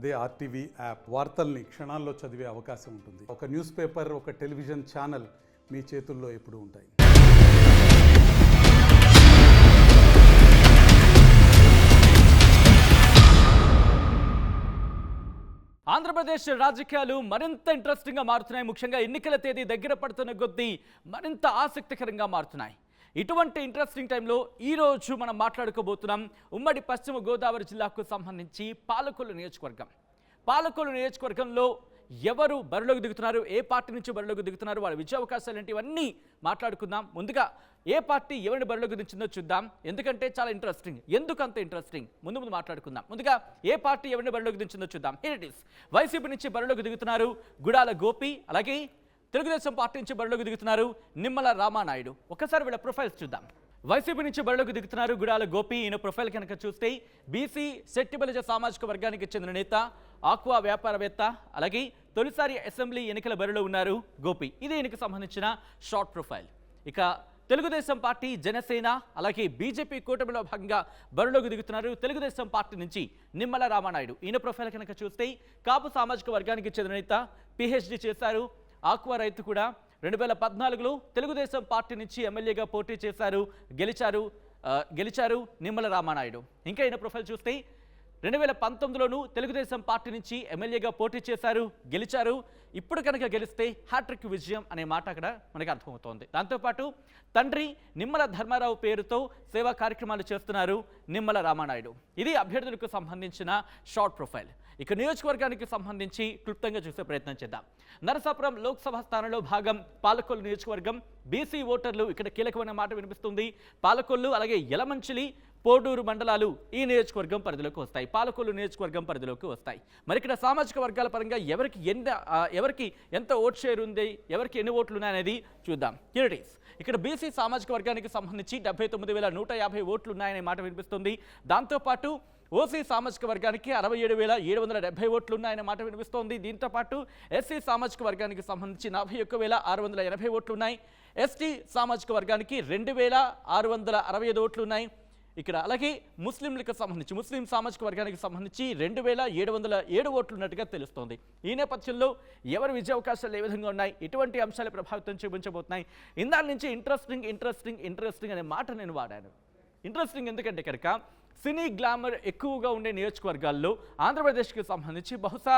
అదే RTV app వార్తల్ని క్షణాల్లో చదివే అవకాశం ఉంటుంది. ఒక న్యూస్ పేపర్, ఒక టెలివిజన్ ఛానల్ మీ చేతుల్లో ఎప్పుడూ ఉంటాయి. ఆంధ్రప్రదేశ్ రాజకీయాలు మరింత ఇంట్రెస్టింగ్గా మారుతున్నాయి. ముఖ్యంగా ఎన్నికల తేదీ దగ్గర పడుతున్న కొద్దీ మరింత ఆసక్తికరంగా మారుతున్నాయి. ఇటువంటి ఇంట్రెస్టింగ్ టైంలో ఈరోజు మనం మాట్లాడుకోబోతున్నాం ఉమ్మడి పశ్చిమ గోదావరి జిల్లాకు సంబంధించి పాలకొల్లు నియోజకవర్గంలో ఎవరు బరిలోకి దిగుతున్నారు, ఏ పార్టీ నుంచి బరిలోకి దిగుతున్నారు, వాళ్ళ విజయ అవకాశాలు ఏంటి, ఇవన్నీ మాట్లాడుకుందాం. ముందుగా ఏ పార్టీ ఎవరిని బరిలోకి దించిందో చూద్దాం, ఎందుకంటే చాలా ఇంట్రెస్టింగ్. ఎందుకు అంత ఇంట్రెస్టింగ్ ముందు మాట్లాడుకుందాం. ముందుగా ఏ పార్టీ ఎవరిని బరిలోకి దించిందో చూద్దాం. Here it is. వైసీపీ నుంచి బరిలోకి దిగుతున్నారు గుడాల గోపి, అలాగే తెలుగుదేశం పార్టీ నుంచి బరిలోకి దిగుతున్నారు నిమ్మల రామానాయుడు. ఒకసారి వీళ్ళ ప్రొఫైల్స్ చూద్దాం. వైసీపీ నుంచి బరిలోకి దిగుతున్నారు గుడాల గోపి. ఈయన ప్రొఫైల్ కనుక చూస్తే బీసీ శెట్టిబలిజ సామాజిక వర్గానికి చెందిన నేత, ఆక్వా వ్యాపారవేత్త, అలాగే తొలిసారి అసెంబ్లీ ఎన్నికల బరిలో ఉన్నారు గోపి. ఇది ఈయనకు సంబంధించిన షార్ట్ ప్రొఫైల్. ఇక తెలుగుదేశం పార్టీ, జనసేన, అలాగే బీజేపీ కూటమిలో భాగంగా బరిలోకి దిగుతున్నారు తెలుగుదేశం పార్టీ నుంచి నిమ్మల రామానాయుడు. ఈయన ప్రొఫైల్ కనుక చూస్తే కాపు సామాజిక వర్గానికి చెందిన నేత, పిహెచ్డి చేశారు, ఆక్వా రైతు కూడా. 2014లో తెలుగుదేశం పార్టీ నుంచి ఎమ్మెల్యేగా పోటీ చేశారు, గెలిచారు నిమ్మల రామానాయుడు. ఇంకా ఈయన ప్రొఫైల్ చూస్తే 2019లోనూ తెలుగుదేశం పార్టీ నుంచి ఎమ్మెల్యేగా పోటీ చేశారు, గెలిచారు. ఇప్పుడు కనుక గెలిస్తే హ్యాట్రిక్ విజయం అనే మాట అక్కడ మనకి అర్థమవుతోంది. దాంతోపాటు తండ్రి నిమ్మల ధర్మారావు పేరుతో సేవా కార్యక్రమాలు చేస్తున్నారు నిమ్మల రామానాయుడు. ఇది అభ్యర్థులకు సంబంధించిన షార్ట్ ప్రొఫైల్. ఇక నియోజకవర్గానికి సంబంధించి క్లుప్తంగా చూసే ప్రయత్నం చేద్దాం. నరసాపురం లోక్సభ స్థానంలో భాగం పాలకొల్లు నియోజకవర్గం. బీసీ ఓటర్లు ఇక్కడ కీలకమైన మాట వినిపిస్తుంది. పాలకొల్లు, అలాగే యలమంచిలి, పోడూరు మండలాలు ఈ నియోజకవర్గం పరిధిలోకి వస్తాయి, పాలకొల్లు నియోజకవర్గం పరిధిలోకి వస్తాయి. మరి ఇక్కడ సామాజిక వర్గాల పరంగా ఎవరికి ఎంత ఓట్ షేర్ ఉంది, ఎవరికి ఎన్ని ఓట్లు ఉన్నాయనేది చూద్దాం. Here it is. ఇక్కడ బీసీ సామాజిక వర్గానికి సంబంధించి 79,150 ఓట్లు ఉన్నాయనే మాట వినిపిస్తుంది. దాంతోపాటు ఓసీ సామాజిక వర్గానికి 67,770 ఓట్లు ఉన్నాయనే మాట వినిపిస్తోంది. దీంతో పాటు ఎస్సీ సామాజిక వర్గానికి సంబంధించి 41,680 ఓట్లు ఉన్నాయి. ఎస్టీ సామాజిక వర్గానికి 2,665 ఓట్లు ఉన్నాయి ఇక్కడ. అలాగే ముస్లింలకు సంబంధించి, ముస్లిం సామాజిక వర్గానికి సంబంధించి 2,707 ఓట్లు ఉన్నట్టుగా తెలుస్తోంది. ఈ నేపథ్యంలో ఎవరి విజయ అవకాశాలు ఏ విధంగా ఉన్నాయి, ఎటువంటి అంశాలు ప్రభావితం చూపించబోతున్నాయి, ఇందాల నుంచి ఇంట్రెస్టింగ్ అనే మాట నేను వాడాను. ఇంట్రెస్టింగ్ ఎందుకంటే కనుక సినీ గ్లామర్ ఎక్కువగా ఉండే నియోజకవర్గాల్లో ఆంధ్రప్రదేశ్కి సంబంధించి బహుశా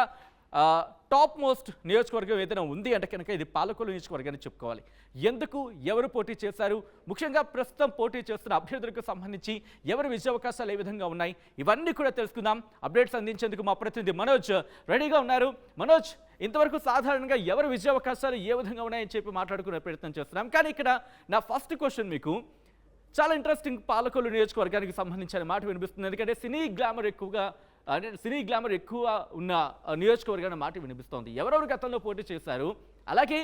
టాప్ మోస్ట్ నియోజకవర్గం ఏదైనా ఉంది అంటే కనుక ఇది పాలకొల్లు నియోజకవర్గాన్ని చెప్పుకోవాలి. ఎందుకు, ఎవరు పోటీ చేశారు, ముఖ్యంగా ప్రస్తుతం పోటీ చేస్తున్న అభ్యర్థులకు సంబంధించి ఎవరి విజయ అవకాశాలు ఏ విధంగా ఉన్నాయి, ఇవన్నీ కూడా తెలుసుకుందాం. అప్డేట్స్ అందించేందుకు మా ప్రతినిధి మనోజ్ రెడీగా ఉన్నారు. మనోజ్, ఇంతవరకు సాధారణంగా ఎవరి విజయ అవకాశాలు ఏ విధంగా ఉన్నాయని చెప్పి మాట్లాడుకునే ప్రయత్నం చేస్తున్నాం. కానీ ఇక్కడ నా ఫస్ట్ క్వశ్చన్ మీకు చాలా ఇంట్రెస్టింగ్. పాలకొల్లు నియోజకవర్గానికి సంబంధించిన మాట వినిపిస్తుంది, ఎందుకంటే సినీ గ్లామర్ ఎక్కువ ఉన్న నియోజకవర్గాన్ని మాట వినిపిస్తోంది. ఎవరెవరు గతంలో పోటీ చేశారు, అలాగే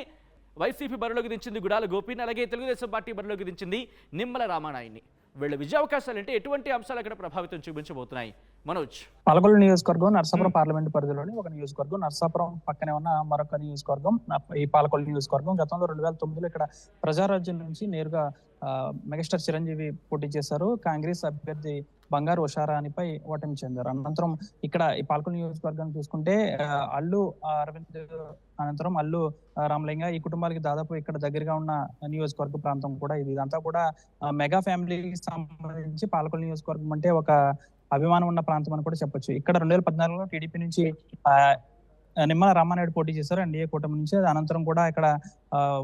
వైసీపీ బరిలోకి దించింది గుడాల గోపిని, అలాగే తెలుగుదేశం పార్టీ బరిలోకి దించింది నిమ్మల రామానాయుడిని. వీళ్ళ విజయ అవకాశాలు అంటే ఎటువంటి అంశాలు అక్కడ ప్రభావితం చూపించబోతున్నాయి మనోజ్? పాలకొల్లు నియోజకవర్గం నరసాపురం పార్లమెంట్ పరిధిలోని ఒక నియోజకవర్గం. నరసాపురం పక్కనే ఉన్న మరొక నియోజకవర్గం ఈ పాలకొల్లు నియోజకవర్గం. గతంలో 2009లో ఇక్కడ ప్రజారాజ్యం నుంచి నేరుగా మెగాస్టార్ చిరంజీవి పోటీ చేశారు. కాంగ్రెస్ అభ్యర్థి బంగారు ఉషారాణిపై ఓటమి చెందారు. అనంతరం ఇక్కడ ఈ పాలకొల్లు నియోజకవర్గాన్ని చూసుకుంటే అల్లు అరవింద్, అనంతరం అల్లు రామలింగ, ఈ కుటుంబాలకి దాదాపు ఇక్కడ దగ్గరగా ఉన్న నియోజకవర్గ ప్రాంతం కూడా ఇది. ఇదంతా కూడా మెగా ఫ్యామిలీకి సంబంధించి పాలకొల్లు నియోజకవర్గం అంటే ఒక అభిమానం ఉన్న ప్రాంతం అని కూడా చెప్పొచ్చు. ఇక్కడ 2014లో టీడీపీ నుంచి నిమ్మల రామానాయుడు పోటీ చేశారు, ఎన్డీఏ కూటమి నుంచి. అనంతరం కూడా ఇక్కడ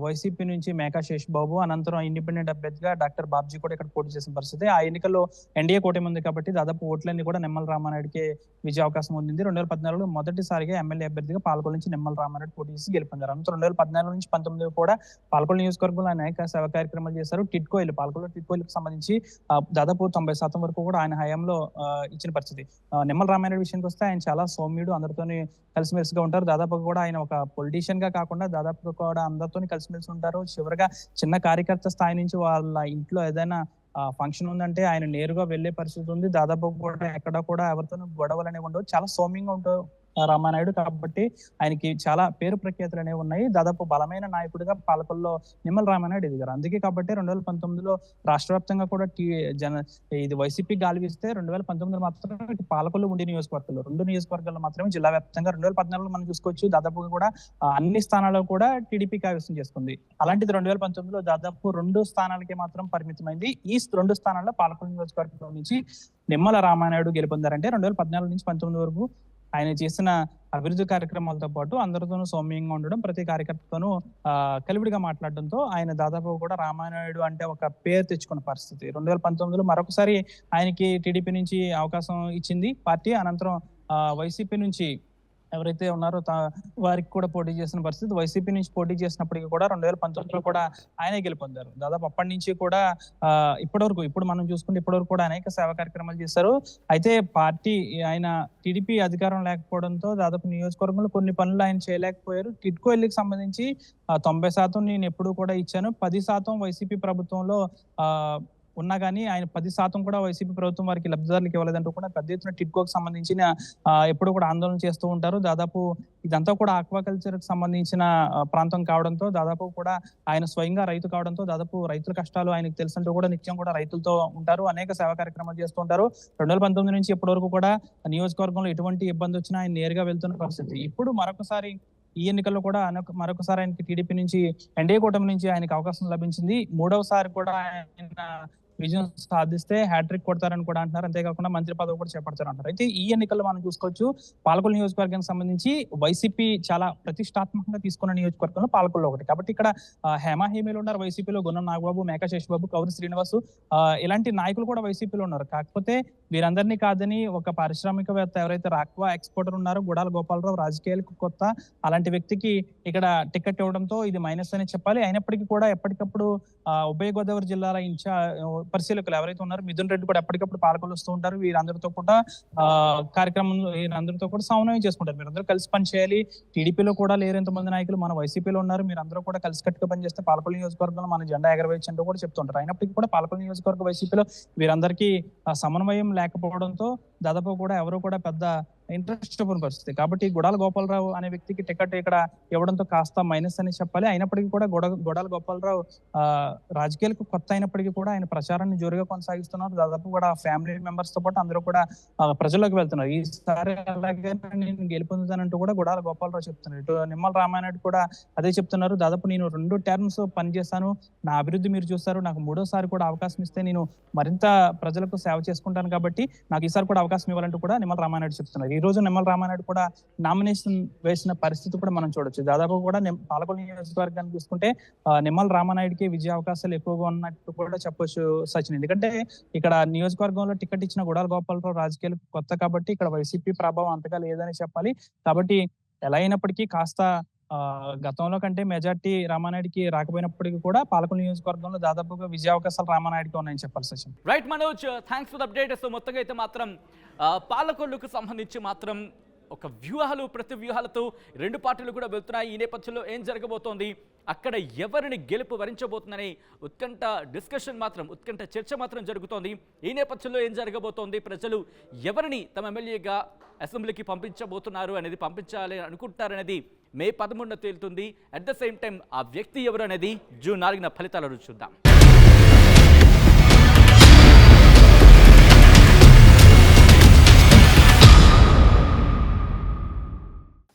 వైసీపీ నుంచి మేకా శేష్ బాబు, అనంతరం ఇండిపెండెంట్ అభ్యర్థిగా డాక్టర్ బాబ్జీ కూడా ఇక్కడ పోటీ చేసిన పరిస్థితి. ఆ ఎన్నికల్లో ఎన్డీఏ కూటమి ఉంది కాబట్టి దాదాపు ఓట్లన్నీ కూడా నిమ్మల రామానాయుడికి విజయ అవకాశం ఉంది. 2014లో మొదటిసారిగా ఎమ్మెల్యే అభ్యర్థిగా పాలకొల్లు నుంచి నిమ్మల రామానాయుడు పోటీ చేసి గెలుపొందారు. అనంతరం 2014 నుంచి 19 కూడా పాలకొల్లు నియోజకవర్గంలో అనేక సేవా కార్యక్రమాలు చేశారు. పాలకొల్లు టిట్కోయిలకు సంబంధించి దాదాపు 90% వరకు కూడా ఆయన హయాంలో ఇచ్చిన పరిస్థితి. నిమ్మల రామానాయుడు విషయానికి వస్తే ఆయన చాలా సౌమ్యుడు, అందరితోని కలిసిమెలిసిగా ఉంటారు. దాదాపుగా కూడా ఆయన ఒక పొలిటీషియన్ గా కాకుండా దాదాపుగా కూడా అందరితో కలిసిమెలిసి ఉంటారు. చివరిగా చిన్న కార్యకర్త స్థాయి నుంచి వాళ్ళ ఇంట్లో ఏదైనా ఫంక్షన్ ఉందంటే ఆయన నేరుగా వెళ్లే పరిస్థితి ఉంది. దాదాపు కూడా ఎక్కడ కూడా ఎవరితోనూ గొడవలు అనేవి ఉండవు. చాలా సౌమ్యంగా రామానాయుడు. కాబట్టి ఆయనకి చాలా పేరు ప్రఖ్యాతులు అనేవి ఉన్నాయి. దాదాపు బలమైన నాయకుడిగా పాలకుల్లో నిమ్మల రామానాయుడు ఎదిగారు. అందుకే కాబట్టి 2019లో రాష్ట్ర వ్యాప్తంగా కూడా ఇది వైసీపీ గాలివిస్తే 2019లో మాత్రం పాలకొల్లు ఉండి నియోజకవర్గాల్లో 2 నియోజకవర్గాల్లో మాత్రమే జిల్లా వ్యాప్తంగా 2014లో మనం చూసుకోవచ్చు దాదాపుగా కూడా అన్ని స్థానాల్లో కూడా టీడీపీ కైవసం చేసుకుంది. అలాంటిది 2019లో దాదాపు 2 స్థానాలకి మాత్రం పరిమితమైంది. ఈ 2 స్థానాల్లో పాలకొల్లు నియోజకవర్గం నుంచి నిమ్మల రామానాయుడు గెలుపొందారంటే 2014 నుంచి 19 వరకు ఆయన చేసిన అభివృద్ధి కార్యక్రమాలతో పాటు అందరితోనూ సౌమ్యంగా ఉండడం, ప్రతి కార్యకర్తతోనూ కలివిడిగా మాట్లాడడంతో ఆయన దాదాపు కూడా రామానాయుడు అంటే ఒక పేరు తెచ్చుకున్న పరిస్థితి. 2019లో మరొకసారి ఆయనకి టీడీపీ నుంచి అవకాశం ఇచ్చింది పార్టీ. అనంతరం వైసీపీ నుంచి ఎవరైతే ఉన్నారో వారికి కూడా పోటీ చేసిన పరిస్థితి. వైసీపీ నుంచి పోటీ చేసినప్పటికీ కూడా 2019లో కూడా ఆయనే గెలుపొందారు. దాదాపు అప్పటి నుంచి కూడా ఇప్పుడు మనం చూసుకుంటే ఇప్పటివరకు కూడా అనేక సేవా కార్యక్రమాలు చేశారు. అయితే పార్టీ ఆయన టీడీపీ అధికారం లేకపోవడంతో దాదాపు నియోజకవర్గంలో కొన్ని పనులు ఆయన చేయలేకపోయారు. టిడ్కో ఇల్లుకి సంబంధించి 90% నేను ఎప్పుడు కూడా ఇచ్చాను, 10% వైసీపీ ప్రభుత్వంలో ఉన్నా కానీ ఆయన 10% కూడా వైసీపీ ప్రభుత్వం వారికి లబ్ధిదారులకు ఇవ్వలేదంటూ కూడా పెద్ద ఎత్తున టిడ్కోకి సంబంధించిన ఎప్పుడు కూడా ఆందోళన చేస్తూ ఉంటారు. దాదాపు ఇదంతా కూడా ఆక్వాకల్చర్ కి సంబంధించిన ప్రాంతం కావడంతో దాదాపు కూడా ఆయన స్వయంగా రైతు కావడంతో దాదాపు రైతుల కష్టాలు ఆయనకు తెలుసంటూ కూడా నిత్యం కూడా రైతులతో ఉంటారు, అనేక సేవా కార్యక్రమాలు చేస్తూ ఉంటారు. 2019 నుంచి ఇప్పటి వరకు కూడా నియోజకవర్గంలో ఎటువంటి ఇబ్బంది వచ్చినా ఆయన నేరుగా వెళ్తున్న పరిస్థితి. ఇప్పుడు మరొకసారి ఈ ఎన్నికల్లో కూడా మరొకసారి ఆయనకి టీడీపీ నుంచి ఎన్డీఏ కూటమి నుంచి ఆయనకి అవకాశం లభించింది. 3వసారి కూడా ఆయన విజయం సాధిస్తే హ్యాట్రిక్ కొడతారని కూడా అంటున్నారు. అంతేకాకుండా మంత్రి పదవి కూడా చేపడతారు అంటారు. అయితే ఈ ఎన్నికల్లో మనం చూసుకోవచ్చు పాలకొల్లు నియోజకవర్గానికి సంబంధించి వైసీపీ చాలా ప్రతిష్టాత్మకంగా తీసుకున్న నియోజకవర్గంలో పాలకొల్లు ఒకటి. కాబట్టి ఇక్కడ హేమాహేమీలు ఉన్నారు వైసీపీలో. గున్నం నాగబాబు, మేకా శేషబాబు, కౌరి శ్రీనివాసు ఇలాంటి నాయకులు కూడా వైసీపీలో ఉన్నారు. కాకపోతే వీరందరినీ కాదని ఒక పారిశ్రామికవేత్త ఎవరైతే రాక్వా ఎక్స్పోర్టర్ ఉన్నారో గుడాల గోపాలరావు రాజకీయాలకు కొత్త, అలాంటి వ్యక్తికి ఇక్కడ టికెట్ ఇవ్వడంతో ఇది మైనస్ అని చెప్పాలి. అయినప్పటికీ కూడా ఎప్పటికప్పుడు ఉభయ గోదావరి జిల్లాల పరిశీలకులు ఎవరైతే ఉన్నారో మిథున్ రెడ్డి కూడా ఎప్పటికప్పుడు పాలకొల్లు వస్తూ ఉంటారు. వీరందరితో కూడా వీరందరితో కూడా సమన్వయం చేసుకుంటారు. మీరందరూ కలిసి పనిచేయాలి. టీడీపీలో కూడా లేరు ఎంతమంది నాయకులు, మన వైసీపీలో ఉన్నారు, మీరందరూ కూడా కలిసికట్టుగా పనిచేస్తే పాలకొల్లు నియోజకవర్గంలో మన జెండా ఎగరవేయచ్చు అంటూ కూడా చెప్తుంటారు. అయినప్పటికీ కూడా పాలకొల్లు నియోజకవర్గ వైసీపీలో వీరందరికీ సమన్వయం లేకపోవడంతో దాదాపు కూడా ఎవరు కూడా పెద్ద ఇంట్రెస్ట్ చూపిన పరిస్థితి. కాబట్టి గుడాల గోపాలరావు అనే వ్యక్తికి టికెట్ ఇక్కడ ఇవ్వడంతో కాస్త మైనస్ అని చెప్పాలి. అయినప్పటికీ కూడా గుడాల గోపాలరావు రాజకీయాలకు కొత్త అయినప్పటికీ కూడా ఆయన ప్రచారాన్ని జోరుగా కొనసాగిస్తున్నారు. దాదాపు కూడా ఫ్యామిలీ మెంబర్స్ తో పాటు అందరూ కూడా ప్రజల్లోకి వెళ్తున్నారు. ఈసారి అలాగే నేను గెలుపొందుతానంటూ కూడా గుడాల గోపాలరావు చెప్తున్నారు. ఇటు నిమ్మల రామానాయుడు కూడా అదే చెప్తున్నారు. దాదాపు నేను 2 టర్మ్స్ పనిచేస్తాను, నా అభివృద్ధి మీరు చూస్తారు, నాకు 3వసారి కూడా అవకాశం ఇస్తే నేను మరింత ప్రజలకు సేవ చేసుకుంటాను, కాబట్టి నాకు ఈసారి కూడా అవకాశం ఇవ్వాలంటూ కూడా నిమ్మల రామానాయుడు చెప్తున్నారు. ఈ రోజు నిమ్మల రామానాయుడు కూడా నామినేషన్ వేసిన పరిస్థితి కూడా మనం చూడొచ్చు. దాదాపు కూడా పాలకొల్లు నియోజకవర్గాన్ని చూసుకుంటే నిమ్మల రామానాయుడికి విజయ అవకాశాలు ఎక్కువగా ఉన్నట్టు కూడా చెప్పొచ్చు సచిన్. ఎందుకంటే ఇక్కడ నియోజకవర్గంలో టికెట్ ఇచ్చిన గుడాల గోపాలరావు రాజకీయాలకు కొత్త కాబట్టి ఇక్కడ వైసీపీ ప్రభావం అంతగా లేదని చెప్పాలి. కాబట్టి ఎలా అయినప్పటికీ కాస్త గతంలో కంటే మెజార్టీ రామానాయుడికి రాకపోయినప్పటికీ కూడా పాలకొల్లు నియోజకవర్గంలో దాదాపుగా విజయ అవకాశాలు రామానాయుడికి ఉన్నాయని చెప్పాలి Sachin. Right Manoj, thanks for the update. So మొత్తంగా అయితే మాత్రం పాలకొల్లుకు సంబంధించి మాత్రం ఒక ప్రతి వ్యూహాలతో 2 పార్టీలు కూడా వెళ్తున్నాయి. ఈ నేపథ్యంలో ఏం జరగబోతోంది, అక్కడ ఎవరిని గెలుపు వరించబోతుందనే ఉత్కంఠ చర్చ మాత్రం జరుగుతోంది. ఈ నేపథ్యంలో ఏం జరగబోతోంది, ప్రజలు ఎవరిని తమ ఎమ్మెల్యేగా అసెంబ్లీకి పంపించబోతున్నారు అనేది, పంపించాలి అనుకుంటున్నారనేది మే 13న తేలుతుంది. అట్ ద సేమ్ టైం ఆ వ్యక్తి ఎవరు అనేది జూన్ 4న ఫలితాలను చూద్దాం.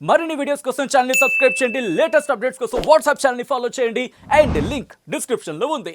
మరిన్ని వీడియోస్ కోసం ఛానల్ ని సబ్స్క్రైబ్ చేయండి. లేటెస్ట్ అప్డేట్స్ కోసం వాట్సాప్ ఛానల్ ని ఫాలో చేయండి. అండ్ లింక్ డిస్క్రిప్షన్ లో ఉంది.